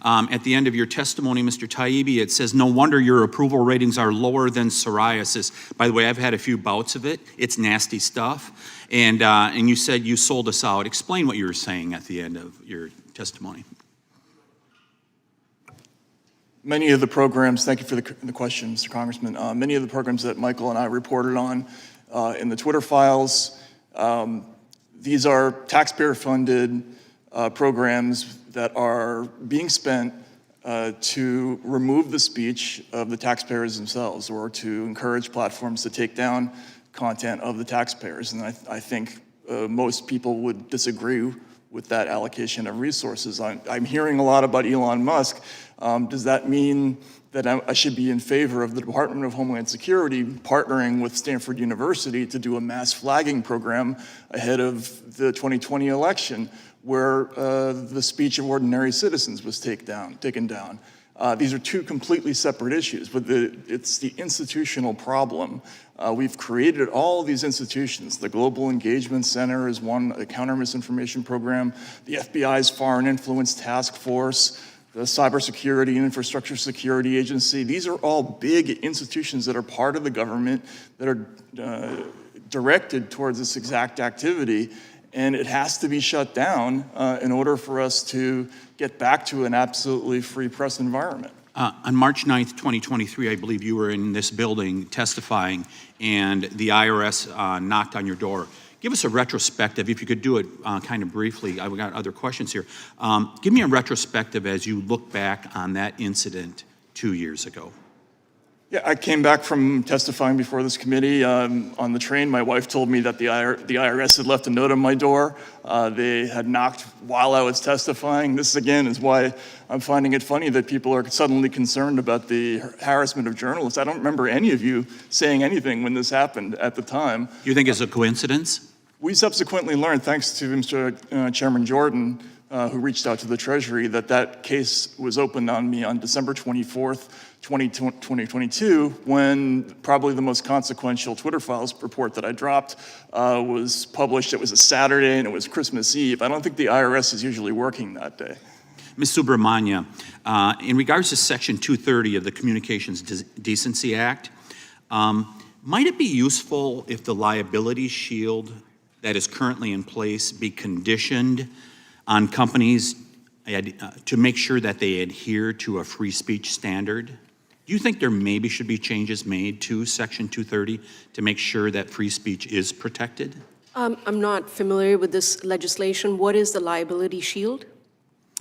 At the end of your testimony, Mr. Taibbi, it says, no wonder your approval ratings are lower than psoriasis. By the way, I've had a few bouts of it. It's nasty stuff. And you said you sold us out. Explain what you were saying at the end of your testimony. Many of the programs, thank you for the question, Mr. Congressman. Many of the programs that Michael and I reported on in the Twitter files, these are taxpayer-funded programs that are being spent to remove the speech of the taxpayers themselves, or to encourage platforms to take down content of the taxpayers. And I think most people would disagree with that allocation of resources. I'm hearing a lot about Elon Musk. Does that mean that I should be in favor of the Department of Homeland Security partnering with Stanford University to do a mass flagging program ahead of the 2020 election, where the speech of ordinary citizens was taken down? These are two completely separate issues, but it's the institutional problem. We've created all these institutions. The Global Engagement Center is one, a counter-misinformation program, the FBI's Foreign Influence Task Force, the Cybersecurity and Infrastructure Security Agency. These are all big institutions that are part of the government that are directed towards this exact activity, and it has to be shut down in order for us to get back to an absolutely free press environment. On March 9th, 2023, I believe you were in this building testifying, and the IRS knocked on your door. Give us a retrospective, if you could do it kind of briefly. I've got other questions here. Give me a retrospective as you look back on that incident 2 years ago. Yeah, I came back from testifying before this committee on the train. My wife told me that the IRS had left a note on my door. They had knocked while I was testifying. This, again, is why I'm finding it funny that people are suddenly concerned about the harassment of journalists. I don't remember any of you saying anything when this happened at the time. Do you think it's a coincidence? We subsequently learned, thanks to Mr. Chairman Jordan, who reached out to the Treasury, that case was opened on me on December 24th, 2022, when probably the most consequential Twitter files report that I dropped was published. It was a Saturday and it was Christmas Eve. I don't think the IRS is usually working that day. Ms. Subramania, in regards to Section 230 of the Communications Decency Act, might it be useful if the liability shield that is currently in place be conditioned on companies to make sure that they adhere to a free speech standard? Do you think there maybe should be changes made to Section 230 to make sure that free speech is protected? I'm not familiar with this legislation. What is the liability shield?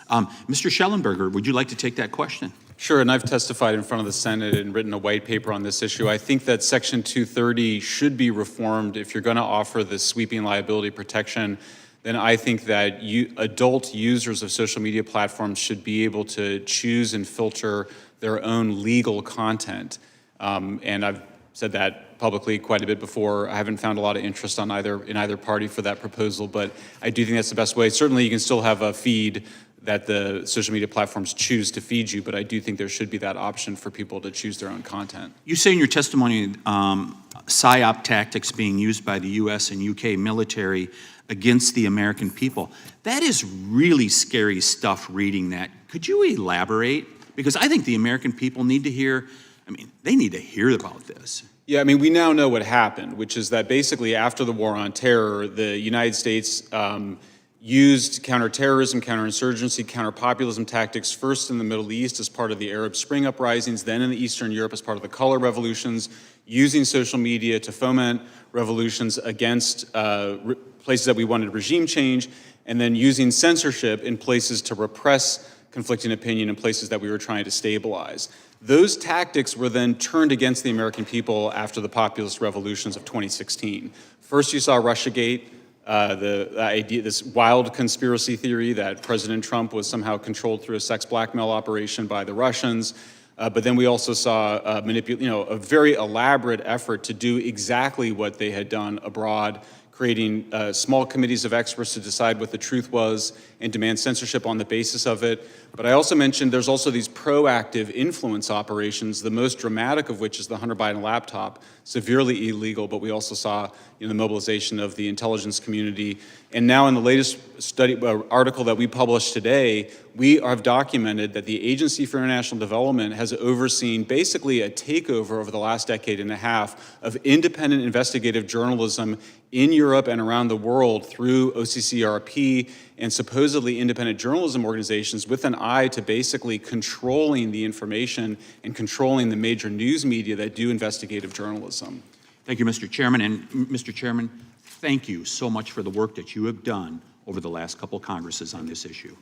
Mr. Schellenberger, would you like to take that question? Sure, and I've testified in front of the Senate and written a white paper on this issue. I think that Section 230 should be reformed if you're going to offer this sweeping liability protection. Then I think that adult users of social media platforms should be able to choose and filter their own legal content. And I've said that publicly quite a bit before. I haven't found a lot of interest in either party for that proposal, but I do think that's the best way. Certainly you can still have a feed that the social media platforms choose to feed you, but I do think there should be that option for people to choose their own content. You say in your testimony, PSYOP tactics being used by the US and UK military against the American people. That is really scary stuff, reading that. Could you elaborate? Because I think the American people need to hear, they need to hear about this. Yeah, we now know what happened, which is that basically after the war on terror, the United States used counterterrorism, counterinsurgency, counterpopulism tactics first in the Middle East as part of the Arab Spring uprisings, then in the Eastern Europe as part of the color revolutions, using social media to foment revolutions against places that we wanted regime change, and then using censorship in places to repress conflicting opinion in places that we were trying to stabilize. Those tactics were then turned against the American people after the populist revolutions of 2016. First, you saw Russiagate, the idea, this wild conspiracy theory that President Trump was somehow controlled through a sex blackmail operation by the Russians. But then we also saw a very elaborate effort to do exactly what they had done abroad, creating small committees of experts to decide what the truth was and demand censorship on the basis of it. But I also mentioned there's also these proactive influence operations, the most dramatic of which is the Hunter Biden laptop, severely illegal, but we also saw the mobilization of the intelligence community. And now in the latest article that we published today, we have documented that the Agency for International Development has overseen basically a takeover over the last decade and a half of independent investigative journalism in Europe and around the world through OCCRP and supposedly independent journalism organizations with an eye to basically controlling the information and controlling the major news media that do investigative journalism. Thank you, Mr. Chairman. And Mr. Chairman, thank you so much for the work that you have done over the last couple Congresses on this issue.